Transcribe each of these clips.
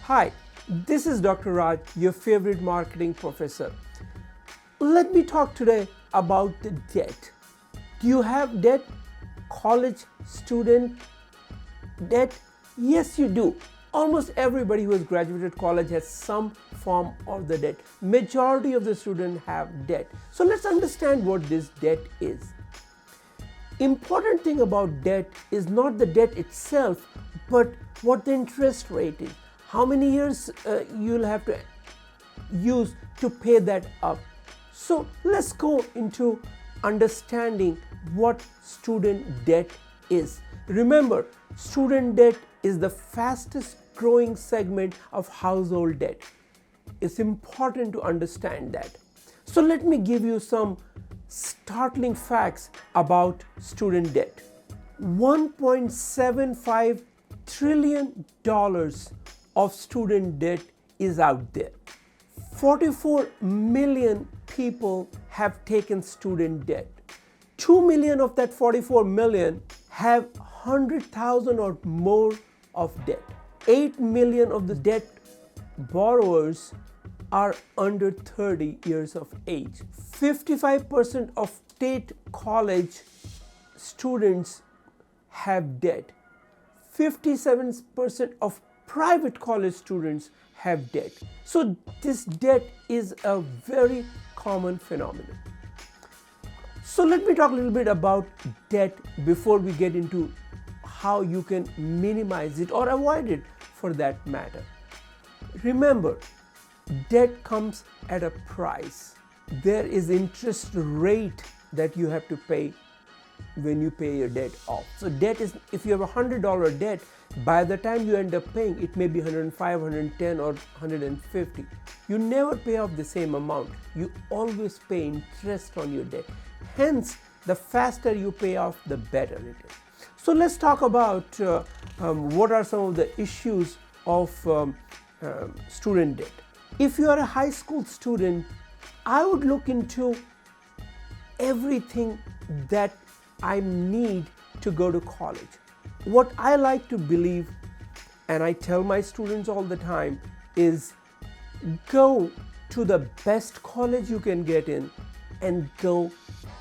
Hi, this is Dr. Raj, your favorite marketing professor. Let me talk today about the debt. Do you have debt? College student debt? Yes, you do. Almost everybody who has graduated college has some form of the debt. Majority of the students have debt. So let's understand what this debt is. Important thing about debt is not the debt itself, but what the interest rate is. How many years you'll have to use to pay that up. So let's go into understanding what student debt is. Remember, student debt is the fastest growing segment of household debt. It's important to understand that. So let me give you some startling facts about student debt. $1.75 trillion of student debt is out there. 44 million people have taken student debt. 2 million of that 44 million have 100,000 or more of debt. 8 million of the debt borrowers are under 30 years of age. 55% of state college students have debt. 57% of private college students have debt. So this debt is a very common phenomenon. So let me talk a little bit about debt before we get into how you can minimize it or avoid it for that matter. Remember, debt comes at a price. There is interest rate that you have to pay when you pay your debt off. So debt is, if you have $100 debt, by the time you end up paying, it may be 105, 110 or 150. You never pay off the same amount. You always pay interest on your debt. Hence, the faster you pay off, the better it is. So let's talk about what are some of the issues of student debt. If you are a high school student, I would look into everything that I need to go to college. What I like to believe, and I tell my students all the time, is go to the best college you can get in and go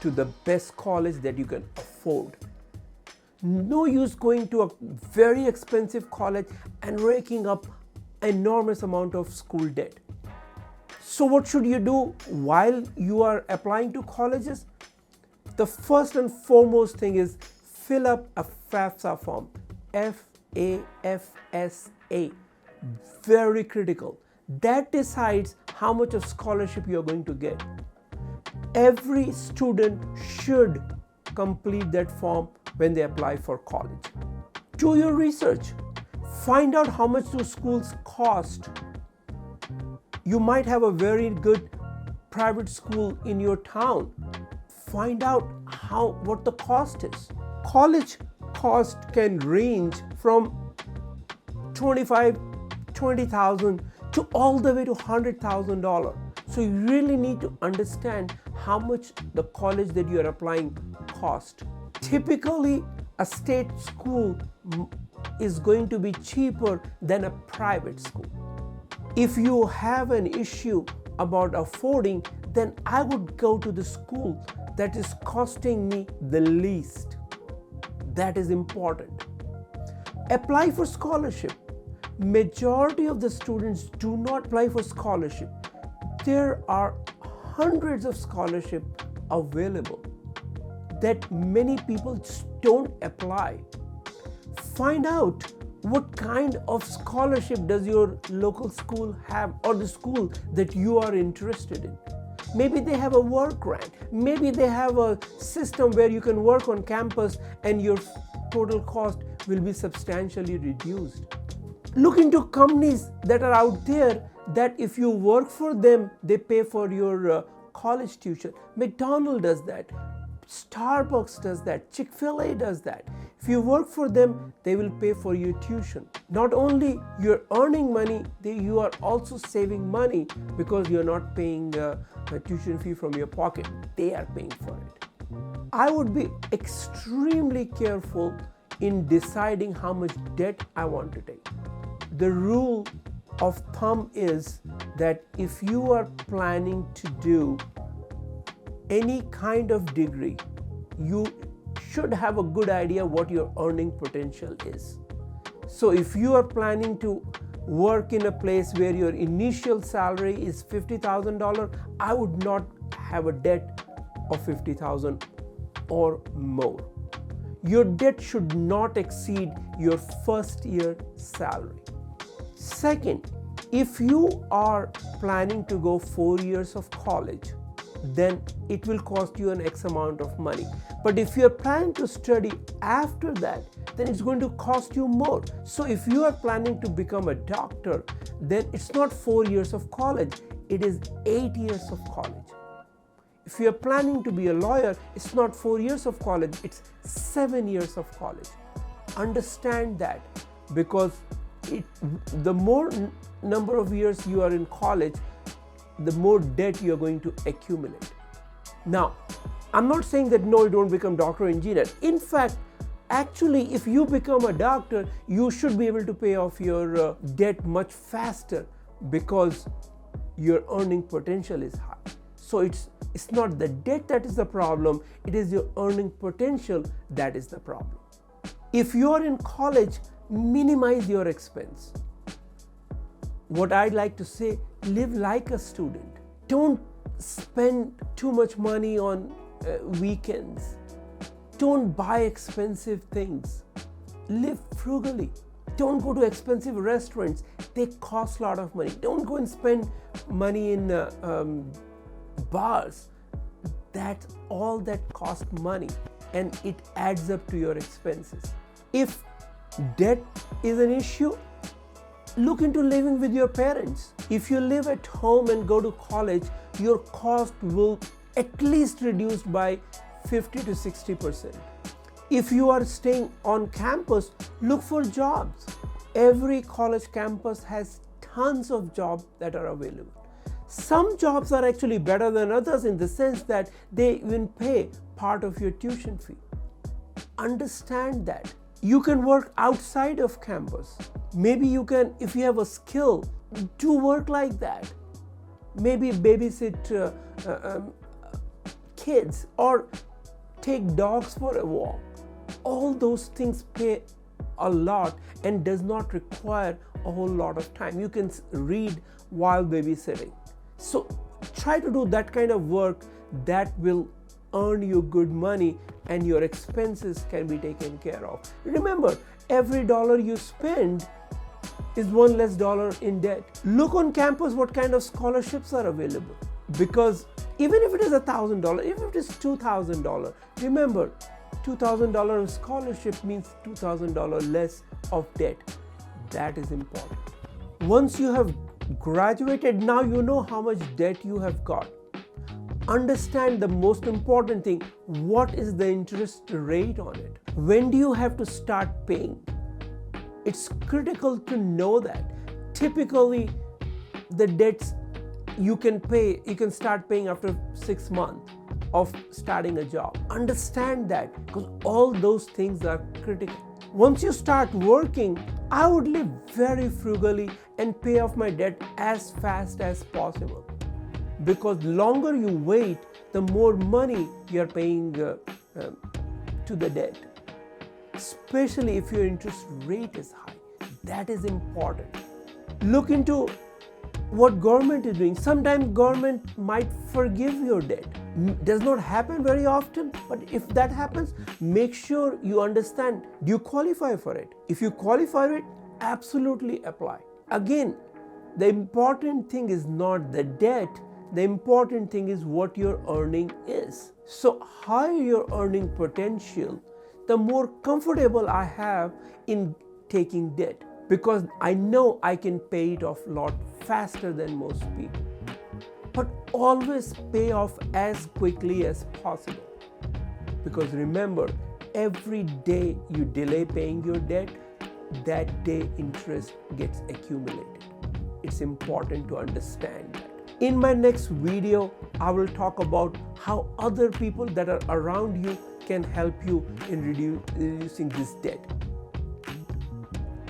to the best college that you can afford. No use going to a very expensive college and raking up enormous amount of school debt. So what should you do while you are applying to colleges? The first and foremost thing is fill up a FAFSA form. FAFSA. Very critical. That decides how much of scholarship you are going to get. Every student should complete that form when they apply for college. Do your research. Find out how much those schools cost. You might have a very good private school in your town. Find out what the cost is. College cost can range from $20,000 to all the way to $100,000. So you really need to understand how much the college that you are applying cost. Typically, a state school is going to be cheaper than a private school. If you have an issue about affording, then I would go to the school that is costing me the least. That is important. Apply for scholarship. Majority of the students do not apply for scholarship. There are hundreds of scholarships available that many people don't apply. Find out what kind of scholarship does your local school have, or the school that you are interested in. Maybe they have a work grant. Maybe they have a system where you can work on campus and your total cost will be substantially reduced. Look into companies that are out there that if you work for them, they pay for your college tuition. McDonald's does that. Starbucks does that. Chick-fil-A does that. If you work for them, they will pay for your tuition. Not only you're earning money, you are also saving money because you're not paying a tuition fee from your pocket. They are paying for it. I would be extremely careful in deciding how much debt I want to take. The rule of thumb is that if you are planning to do any kind of degree, you should have a good idea what your earning potential is. So if you are planning to work in a place where your initial salary is $50,000, I would not have a debt of $50,000 or more. Your debt should not exceed your first year salary. Second, if you are planning to go 4 years of college, then it will cost you an X amount of money. But if you're planning to study after that, then it's going to cost you more. So if you are planning to become a doctor, then it's not 4 years of college, it is 8 years of college. If you're planning to be a lawyer, it's not 4 years of college, it's 7 years of college. Understand that, because the more number of years you are in college, the more debt you're going to accumulate. Now, I'm not saying that no, you don't become doctor or engineer. In fact, actually, if you become a doctor, you should be able to pay off your debt much faster because your earning potential is high. So it's not the debt that is the problem, it is your earning potential that is the problem. If you are in college, minimize your expense. What I'd like to say, live like a student. Don't spend too much money on weekends. Don't buy expensive things. Live frugally. Don't go to expensive restaurants. They cost a lot of money. Don't go and spend money in bars. That's all that costs money, and it adds up to your expenses. If debt is an issue, look into living with your parents. If you live at home and go to college, your cost will at least reduced by 50 to 60%. If you are staying on campus, look for jobs. Every college campus has tons of jobs that are available. Some jobs are actually better than others in the sense that they even pay part of your tuition fee. Understand that. You can work outside of campus. Maybe you can, if you have a skill, do work like that. Maybe babysit kids or take dogs for a walk. All those things pay a lot and does not require a whole lot of time. You can read while babysitting. So try to do that kind of work that will earn you good money and your expenses can be taken care of. Remember, every dollar you spend is one less dollar in debt. Look on campus what kind of scholarships are available, because even if it is $1,000, even if it is $2,000, remember, $2,000 of scholarship means $2,000 less of debt. That is important. Once you have graduated, now you know how much debt you have got. Understand the most important thing, what is the interest rate on it? When do you have to start paying? It's critical to know that. Typically, the debts you can start paying after 6 months of starting a job. Understand that, because all those things are critical. Once you start working, I would live very frugally and pay off my debt as fast as possible. Because the longer you wait, the more money you're paying to the debt. Especially if your interest rate is high. That is important. Look into what government is doing. Sometimes government might forgive your debt. Does not happen very often, but if that happens, make sure you understand, do you qualify for it? If you qualify for it, absolutely apply. Again, the important thing is not the debt, the important thing is what your earning is. So higher your earning potential, the more comfortable I have in taking debt, because I know I can pay it off a lot faster than most people. But always pay off as quickly as possible. Because remember, every day you delay paying your debt, that day interest gets accumulated. It's important to understand that. In my next video, I will talk about how other people that are around you can help you in reducing this debt.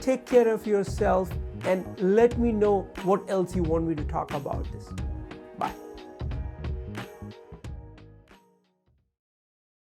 Take care of yourself and let me know what else you want me to talk about this. Bye.